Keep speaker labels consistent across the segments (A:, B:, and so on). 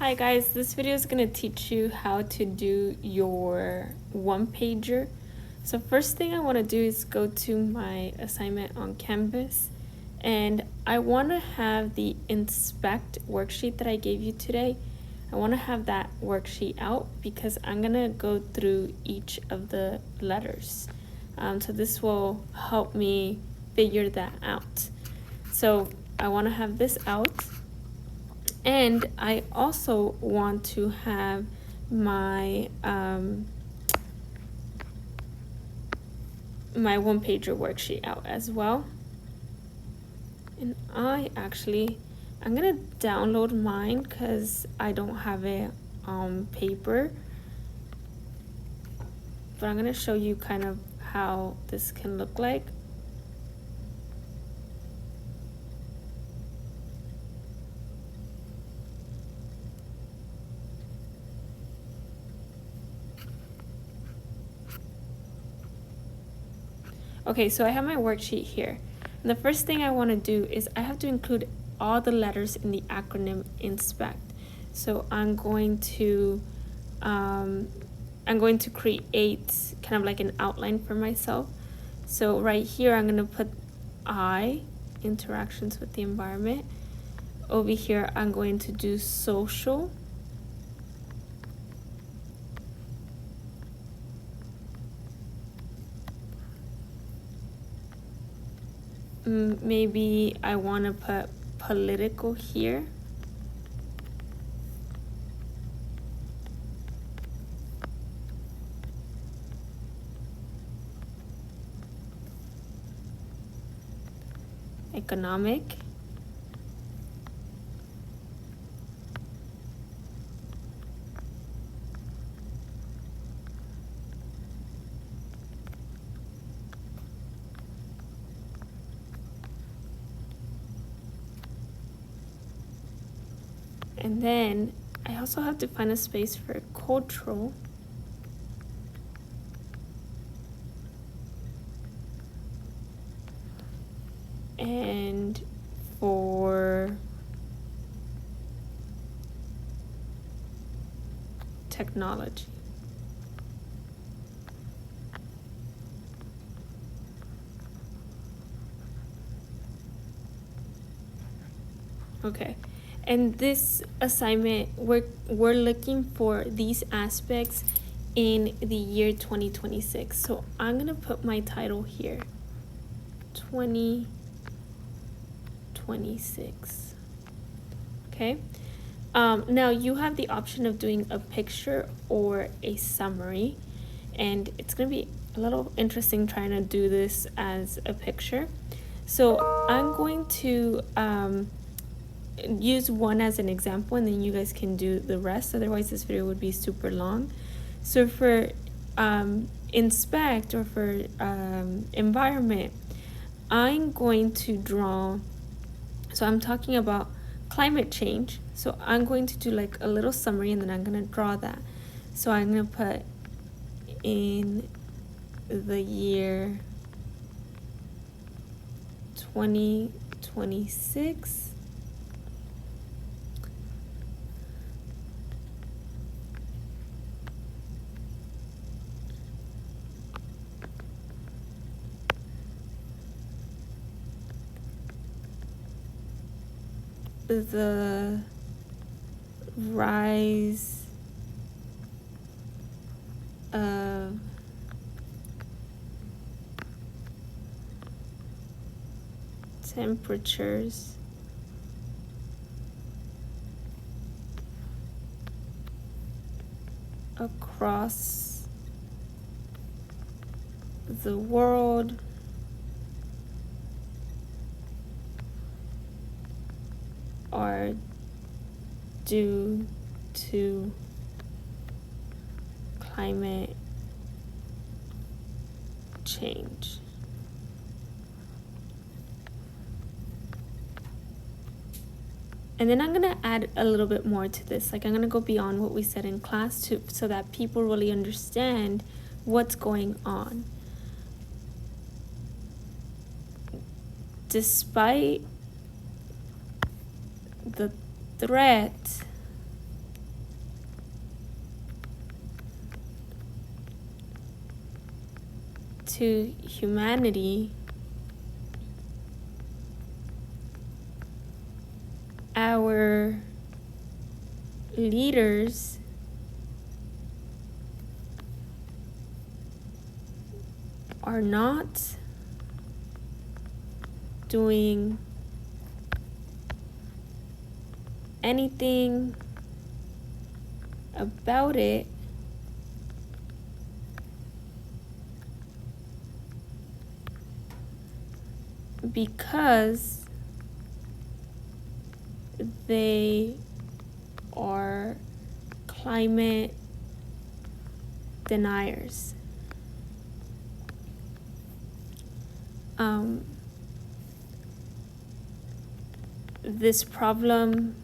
A: Hi guys, this video is going to teach you how to do your one-pager. So first thing I want to do is go to my assignment on Canvas, and I want to have the InSPECT worksheet that I gave you today. I want to have that worksheet out because I'm going to go through each of the letters. So this will help me figure that out. So I want to have this out. And I also want to have my my one-pager worksheet out as well. And I'm gonna download mine because I don't have it on paper. But I'm gonna show you kind of how this can look like. Okay, so I have my worksheet here. And the first thing I want to do is I have to include all the letters in the acronym InSPECT. So I'm going to create kind of like an outline for myself. So right here I'm going to put I, interactions with the environment. Over here I'm going to do social. Maybe I want to put political here. Economic. And then I also have to find a space for cultural. And for technology. Okay. And this assignment, we're looking for these aspects in the year 2026. So I'm gonna put my title here, 2026. Okay. Now you have the option of doing a picture or a summary, and it's gonna be a little interesting trying to do this as a picture. So I'm going to use one as an example, and then you guys can do the rest. Otherwise this video would be super long. So for InSPECT, or for environment, I'm going to draw, so I'm talking about climate change, so I'm going to do like a little summary, and then I'm going to draw that. So I'm going to put in the year 2026. The rise of temperatures across the world are due to climate change. And then I'm gonna add a little bit more to this. Like I'm gonna go beyond what we said in class so that people really understand what's going on. Despite the threat to humanity, our leaders are not doing anything about it, because they are climate deniers. This problem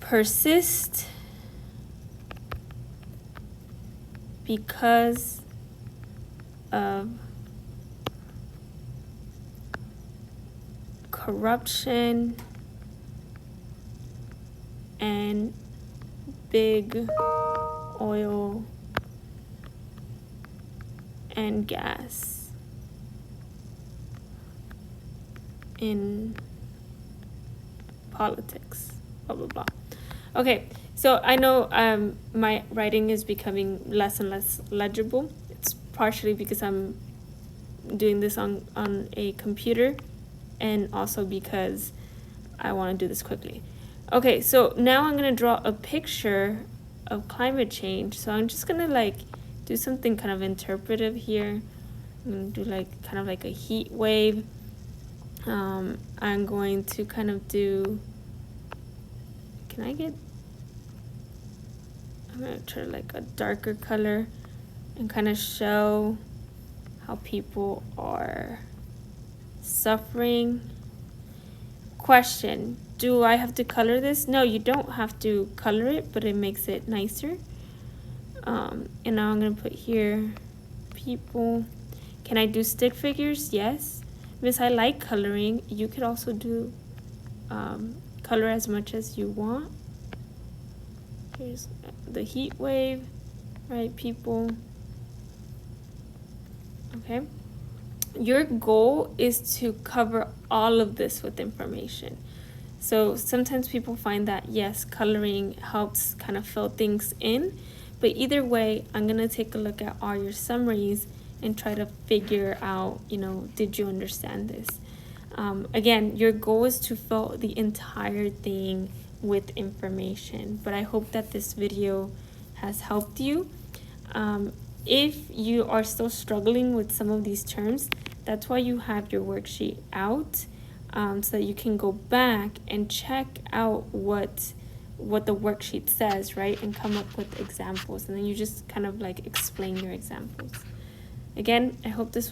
A: persists because of corruption and big oil and gas in politics, blah blah blah. Okay, so I know my writing is becoming less and less legible. It's partially because I'm doing this on a computer, and also because I want to do this quickly. Okay, so now I'm gonna draw a picture of climate change. So I'm just gonna like do something kind of interpretive here. I'm gonna do like kind of like a heat wave. I'm going to kind of do, I'm gonna try like a darker color and kind of show how people are suffering. Question, do I have to color this? No, you don't have to color it, but it makes it nicer. And now I'm gonna put here people. Can I do stick figures? Yes. Miss, I like coloring. You could also do color as much as you want. Here's the heat wave, right, people? Okay. Your goal is to cover all of this with information. So sometimes people find that, yes, coloring helps kind of fill things in, but either way, I'm gonna take a look at all your summaries and try to figure out, did you understand this? Again, your goal is to fill the entire thing with information, but I hope that this video has helped you. If you are still struggling with some of these terms, that's why you have your worksheet out, so that you can go back and check out what the worksheet says, right? And come up with examples, and then you just kind of like explain your examples. Again, I hope this